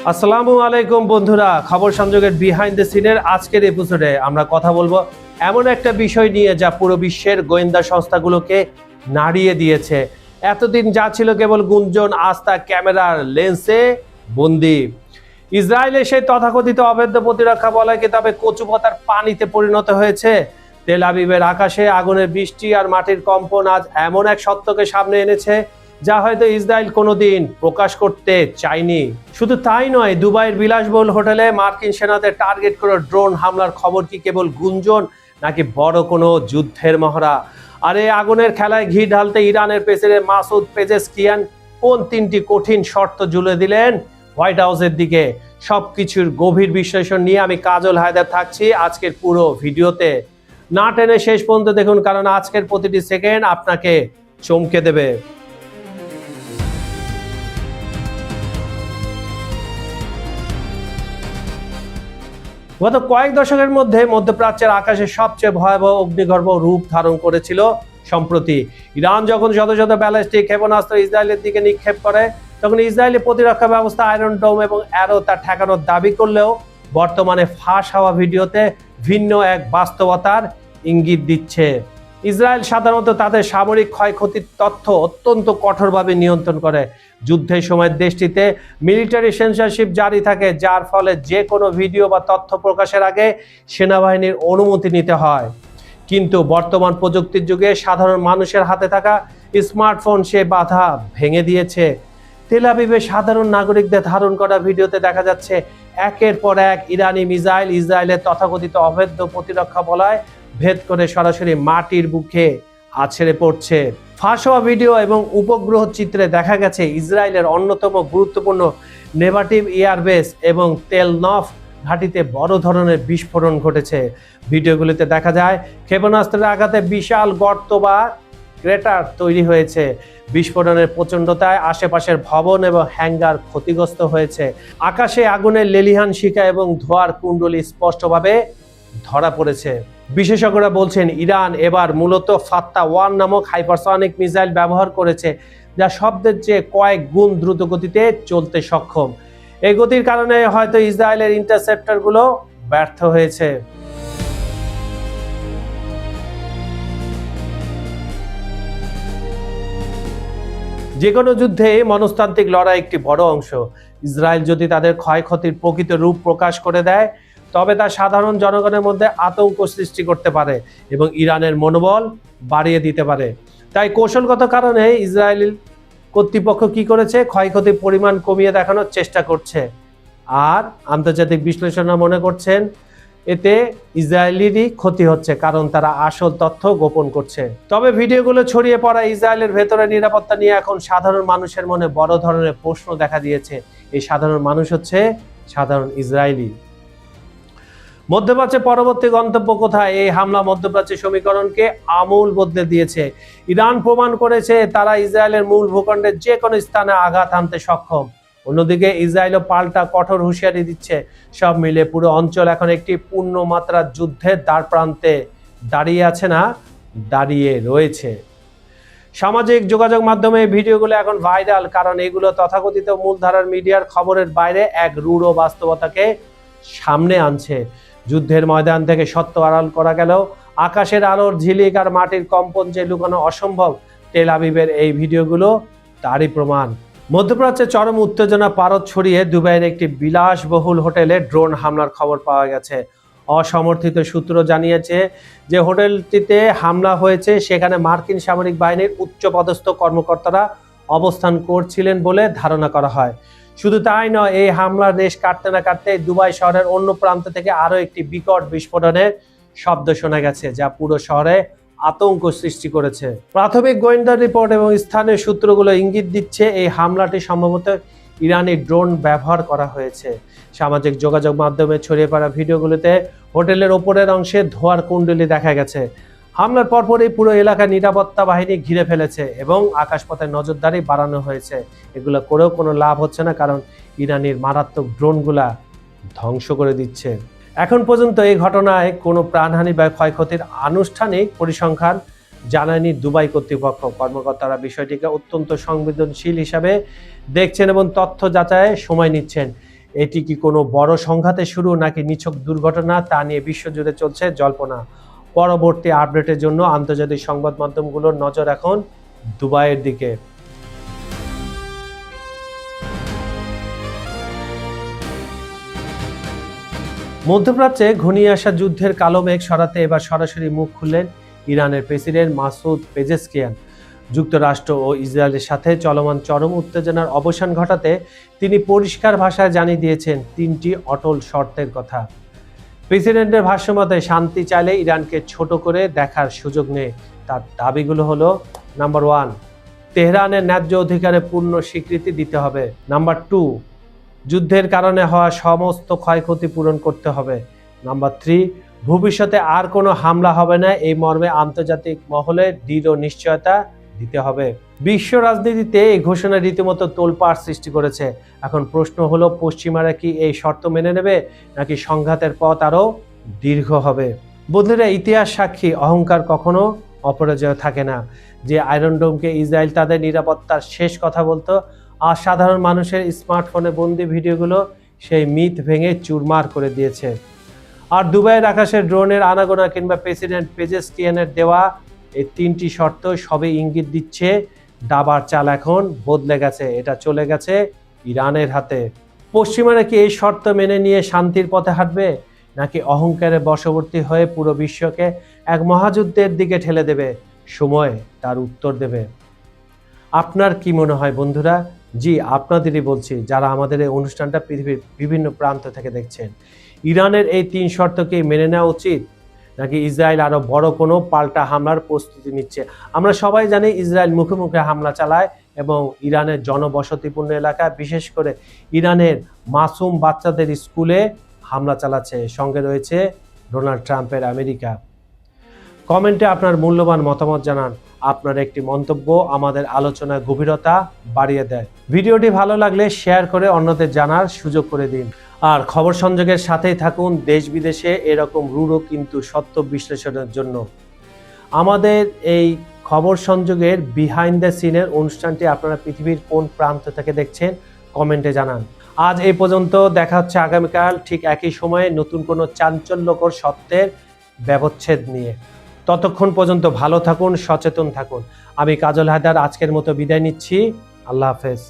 আসসালামু আলাইকুম বন্ধুরা, খবর সংযোগের বিহাইন্ড দ্য সিনের আজকের এপিসোডে আমরা কথা বলবো এমন একটা বিষয় নিয়ে যা পুরো বিশ্বের গোয়েন্দা সংস্থাগুলোকে নাড়িয়ে দিয়েছে। এতদিন যা ছিল কেবল গুঞ্জন, আস্থা ক্যামেরার লেন্সে বন্দি। ইসরায়েলের সেই তথাকথিত অবৈধ প্রতিরক্ষা বলয়কে তবে কচুপাতার পানিতে পরিণত হয়েছে। তেল আবিবের আকাশে আগুনের বৃষ্টি আর মাটির কম্পন আজ এমন এক সত্যকে সামনে এনেছে যা হয়তো ইসরায়েল কোনোদিন প্রকাশ করতে চায়নি। শুধু তাই নয়, দুবাইয়ের বিলাসবহুল হোটেলে মার্কিন সেনাদের টার্গেট করে ড্রোন হামলার খবর কি কেবল গুঞ্জন নাকি বড় কোনো যুদ্ধের মহড়া? আর এই আগুনের খেলায় ঘি ঢালতে ইরানের প্রেসিডেন্ট মাসুদ পেজেশকিয়ান কোন তিনটি কঠিন শর্ত জুড়ে দিলেন হোয়াইট হাউসের দিকে? সবকিছুর গভীর বিশ্লেষণ নিয়ে আমি কাজল হায়দার থাকছি আজকের পুরো ভিডিওতে। না টেনে শেষ পর্যন্ত দেখুন, কারণ আজকের প্রতিটি সেকেন্ড আপনাকে চমকে দেবে। গত কয়েক দশকের মধ্যে মধ্যপ্রাচ্যের আকাশে সবচেয়ে ভয়াবহ অগ্নিগর্ভ রূপ ধারণ করেছিল সম্প্রতি। ইরান যখন শত শত ব্যালিস্টিক ক্ষেপণাস্ত্র ইসরায়েলের দিকে নিক্ষেপ করে, তখন ইসরায়েলি প্রতিরক্ষা ব্যবস্থা আয়রন ডোম এবং অ্যারো তা ঠেকানোর দাবি করলেও বর্তমানে ফাঁস হওয়া ভিডিওতে ভিন্ন এক বাস্তবতার ইঙ্গিত দিচ্ছে। ইসরায়েল সাধারণত তাদের সামরিক ক্ষয়ক্ষতির তথ্য অত্যন্ত কঠোরভাবে নিয়ন্ত্রণ করে। যুদ্ধের সময় দেশটিতে মিলিটারি সেন্সরশিপ জারি থাকে, যার ফলে যে কোনো ভিডিও বা তথ্য প্রকাশের আগে সেনাবাহিনীর অনুমতি নিতে হয়। কিন্তু বর্তমান প্রযুক্তির যুগে সাধারণ মানুষের হাতে থাকা স্মার্টফোন সে বাধা ভেঙে দিয়েছে। তেল আবিবে সাধারণ নাগরিকদের ধারণ করা ভিডিওতে দেখা যাচ্ছে একের পর এক ইরানি মিসাইল ইসরায়েলের তথাকথিত অবৈধ প্রতিরক্ষা বলয় ভেদ করে সরাসরি মাটির বুকে আছড়ে পড়ছে। ফাঁস হওয়া ভিডিও এবং উপগ্রহ চিত্রে দেখা গেছে ইসরায়েলের অন্যতম গুরুত্বপূর্ণ নেভাটিভ এয়ারবেস এবং তেল নফ ঘাঁটিতে বড় ধরনের বিস্ফোরণ ঘটেছে। ভিডিওগুলিতে দেখা যায় ক্ষেপণাস্ত্রের আঘাতে বিশাল গর্ত বা ক্রেটার তৈরি হয়েছে। বিস্ফোরণের প্রচণ্ডতায় আশেপাশের ভবন এবং হ্যাঙ্গার ক্ষতিগ্রস্ত হয়েছে। আকাশে আগুনের লেলিহান শিখা এবং ধোঁয়ার কুণ্ডলী স্পষ্টভাবে ধরা পড়েছে। বিশেষজ্ঞরা বলছেন ইরান এবার মূলত ফাত্তা-1 নামক হাইপারসনিক মিসাইল ব্যবহার করেছে, যা শব্দের চেয়ে কয়েক গুণ দ্রুত গতিতে চলতে সক্ষম। এই গতির কারণে হয়তো ইসরায়েলের ইন্টারসেপ্টরগুলো ব্যর্থ হয়েছে। যে কোনো যুদ্ধে মনস্তান্ত্রিক লড়াই একটি বড় অংশ। ইসরায়েল যদি তাদের ক্ষয়ক্ষতির প্রকৃত রূপ প্রকাশ করে দেয়, তবে তা সাধারণ জনগণের মধ্যে আতঙ্ক সৃষ্টি করতে পারে এবং ইরানের মনোবল বাড়িয়ে দিতে পারে। তাই কৌশলগত কারণে ইসরায়েল কর্তৃপক্ষ কি করেছে, ক্ষয়ক্ষতির পরিমাণ কমিয়ে দেখানোর চেষ্টা করছে। আর আন্তর্জাতিক বিশ্লেষকরা মনে করছেন এতে ইসরায়েলেরই ক্ষতি হচ্ছে, কারণ তারা আসল তথ্য গোপন করছে। তবে ভিডিওগুলো ছড়িয়ে পড়া ইসরায়েলের ভেতরে নিরাপত্তা নিয়ে এখন সাধারণ মানুষের মনে বড় ধরনের প্রশ্ন দেখা দিয়েছে। এই সাধারণ মানুষ হচ্ছে সাধারণ ইসরায়েলি। মধ্যপ্রাচ্যের পরবর্তী গন্তব্য কোথায়? এই হামলা মধ্যপ্রাচ্যের সমীকরণকে আমূল বদলে দিয়েছে। ইরান প্রমাণ করেছে তারা ইসরায়েলের মূল ভূখণ্ডের যে কোনো স্থানে আঘাত আনতে সক্ষম। অন্যদিকে ইসরায়েলও পাল্টা কঠোর হুঁশিয়ারি দিচ্ছে। সব মিলে পুরো অঞ্চল এখন একটি পূর্ণমাত্রার যুদ্ধের দ্বার প্রান্তে দাঁড়িয়ে আছে, না দাঁড়িয়ে রয়েছে। সামাজিক যোগাযোগ মাধ্যমে এই ভিডিওগুলো এখন ভাইরাল, কারণ এগুলো তথাকথিত মূলধারার মিডিয়ার খবরের বাইরে এক রূঢ় বাস্তবতাকে সামনে আনছে। যুদ্ধের ময়দান থেকে সত্য আড়াল করা গেলেও আকাশের আলোর ঝিলিক আর মাটির কম্পন যে লুকানো অসম্ভব, তেল আবিবের এই ভিডিওগুলো তারই প্রমাণ। মধ্যপ্রাচ্যে চরম উত্তেজনা পারদ ছড়িয়ে দুবাইয়ের একটি বিলাসবহুল হোটেলে ড্রোন হামলার খবর পাওয়া গেছে। অসমর্থিত সূত্র জানিয়েছে যে হোটেলটিতে হামলা হয়েছে, সেখানে মার্কিন সামরিক বাহিনীর উচ্চপদস্থ কর্মকর্তারা অবস্থান করছিলেন বলে ধারণা করা হয়। শুধু তাই নয়, এই হামলার রেশ কাটতে না কাটতে দুবাই শহরের অন্য প্রান্ত থেকে আরও একটি বিকট বিস্ফোরণের শব্দ শোনা গেছে, যা পুরো শহরে আতঙ্ক সৃষ্টি করেছে। প্রাথমিক গোয়েন্দা রিপোর্ট এবং স্থানীয় সূত্রগুলো ইঙ্গিত দিচ্ছে এই হামলাটি সম্ভবত ইরানি ড্রোন ব্যবহার করা হয়েছে। সামাজিক যোগাযোগ মাধ্যমে ছড়িয়ে পড়া ভিডিওগুলোতে হোটেলের ওপরের অংশে ধোঁয়ার কুণ্ডলী দেখা গেছে। হামলার পরপরই পুরো এলাকা নিরাপত্তা বাহিনী ঘিরে ফেলেছে এবং আকাশপথে নজরদারি বাড়ানো হয়েছে। এগুলো করেও কোনো লাভ হচ্ছে না, কারণ ইরানের মারাত্মক ড্রোনগুলা ধ্বংস করে দিচ্ছে। এখন পর্যন্ত এই ঘটনায় কোনো প্রাণহানি বা ক্ষয়ক্ষতির আনুষ্ঠানিক পরিসংখ্যান জানায়নি দুবাই কর্তৃপক্ষ। কর্মকর্তারা বিষয়টিকে অত্যন্ত সংবেদনশীল হিসাবে দেখছেন এবং তথ্য যাচাইয়ে সময় নিচ্ছেন। এটি কি কোনো বড় সংঘাতের শুরু নাকি নিছক দুর্ঘটনা, তা নিয়ে বিশ্বজুড়ে চলছে জল্পনা। পরবর্তী আপডেটের জন্য আন্তর্জাতিক সংবাদ মাধ্যমগুলোর নজর এখন দুবাইয়ের দিকে। মধ্যপ্রাচ্যে ঘনিয়ে আসা যুদ্ধের কালো মেঘ সরাতে এবার সরাসরি মুখ খুললেন ইরানের প্রেসিডেন্ট মাসুদ পেজেশকিয়ান। যুক্তরাষ্ট্র ও ইসরায়েলের সাথে চলমান চরম উত্তেজনার অবসান ঘটাতে তিনি পরিষ্কার ভাষায় জানিয়ে দিয়েছেন 3টি অটল শর্তের কথা। প্রেসিডেন্টের ভাষ্যমতে শান্তি চাইলে ইরানকে ছোট করে দেখার সুযোগ নেই। তার দাবিগুলো হলো, নাম্বার 1, তেহরানের ন্যায্য অধিকারে পূর্ণ স্বীকৃতি দিতে হবে। নাম্বার 2, যুদ্ধের কারণে হওয়া সমস্ত ক্ষয়ক্ষতি পূরণ করতে হবে। নাম্বার 3, ভবিষ্যতে আর কোনো হামলা হবে না, এই মর্মে আন্তর্জাতিক মহলে দৃঢ় নিশ্চয়তা দিতে হবে। বিশ্ব রাজনীতিতে এই ঘোষণা রীতিমতো তোলপাড় সৃষ্টি করেছে। এখন প্রশ্ন হলো, পশ্চিমারা কি এই শর্ত মেনে নেবে নাকি সংঘাতের পথ আরো দীর্ঘ হবে? বন্ধুরা, ইতিহাস সাক্ষী, অহংকার কখনো অপরাজয় থাকে না। যে আয়রন ডোমকে ইসরায়েল তাদের নিরাপত্তার শেষ কথা বলতো, আর সাধারণ মানুষের স্মার্টফোনে বন্দি ভিডিওগুলো সেই মিথ ভেঙে চুরমার করে দিয়েছে। আর দুবাইয়ের আকাশে ড্রোনের আনাগোনা কিংবা প্রেসিডেন্ট পেজেশকিয়ানের দেওয়া এই 3টি শর্ত সবই ইঙ্গিত দিচ্ছে দাবার চাল এখন বদলে গেছে, এটা চলে গেছে ইরানের হাতে। পশ্চিমারা কি এই শর্ত মেনে নিয়ে শান্তির পথে হাঁটবে নাকি অহংকারে বশবর্তী হয়ে পুরো বিশ্বকে এক মহাযুদ্ধের দিকে ঠেলে দেবে? সময় তার উত্তর দেবে। আপনার কি মনে হয় বন্ধুরা? জি, আপনাদেরই বলছি, যারা আমাদের এই অনুষ্ঠানটা পৃথিবীর বিভিন্ন প্রান্ত থেকে দেখছেন। ইরানের এই 3 শর্তকে মেনে নেওয়া উচিত নাকি ইসরায়েল আরো বড় কোনো পাল্টা হামলার প্রস্তুতি নিচ্ছে? আমরা সবাই জানি ইসরায়েল মুখে মুখে হামলা চালায় এবং ইরানের জনবসতিপূর্ণ এলাকায়, বিশেষ করে ইরানের মাসুম বাচ্চাদের স্কুলে হামলা চালাচ্ছে। সঙ্গে রয়েছে ডোনাল্ড ট্রাম্পের আমেরিকা। কমেন্টে আপনার মূল্যবান মতামত জানান। আপনার একটি মন্তব্য আমাদের আলোচনার গভীরতা বাড়িয়ে দেয়। ভিডিওটি ভালো লাগলে শেয়ার করে অন্যদের জানার সুযোগ করে দিন। আর খবর সংযোগের সাথেই থাকুন দেশ বিদেশে এরকম রূঢ় কিন্তু সত্য বিশ্লেষণের জন্য। আমাদের এই খবর সংযোগের বিহাইন্ড দ্য সিনের অনুষ্ঠানটি আপনারা পৃথিবীর কোন প্রান্ত থেকে দেখছেন কমেন্টে জানান। আজ এই পর্যন্ত, দেখা হচ্ছে আগামীকাল ঠিক একই সময়ে নতুন কোনো চাঞ্চল্যকর সত্যের ব্যবচ্ছেদ নিয়ে। ততক্ষণ পর্যন্ত ভালো থাকুন, সচেতন থাকুন। আমি কাজল হায়দার আজকের মতো বিদায় নিচ্ছি। আল্লাহ হাফেজ।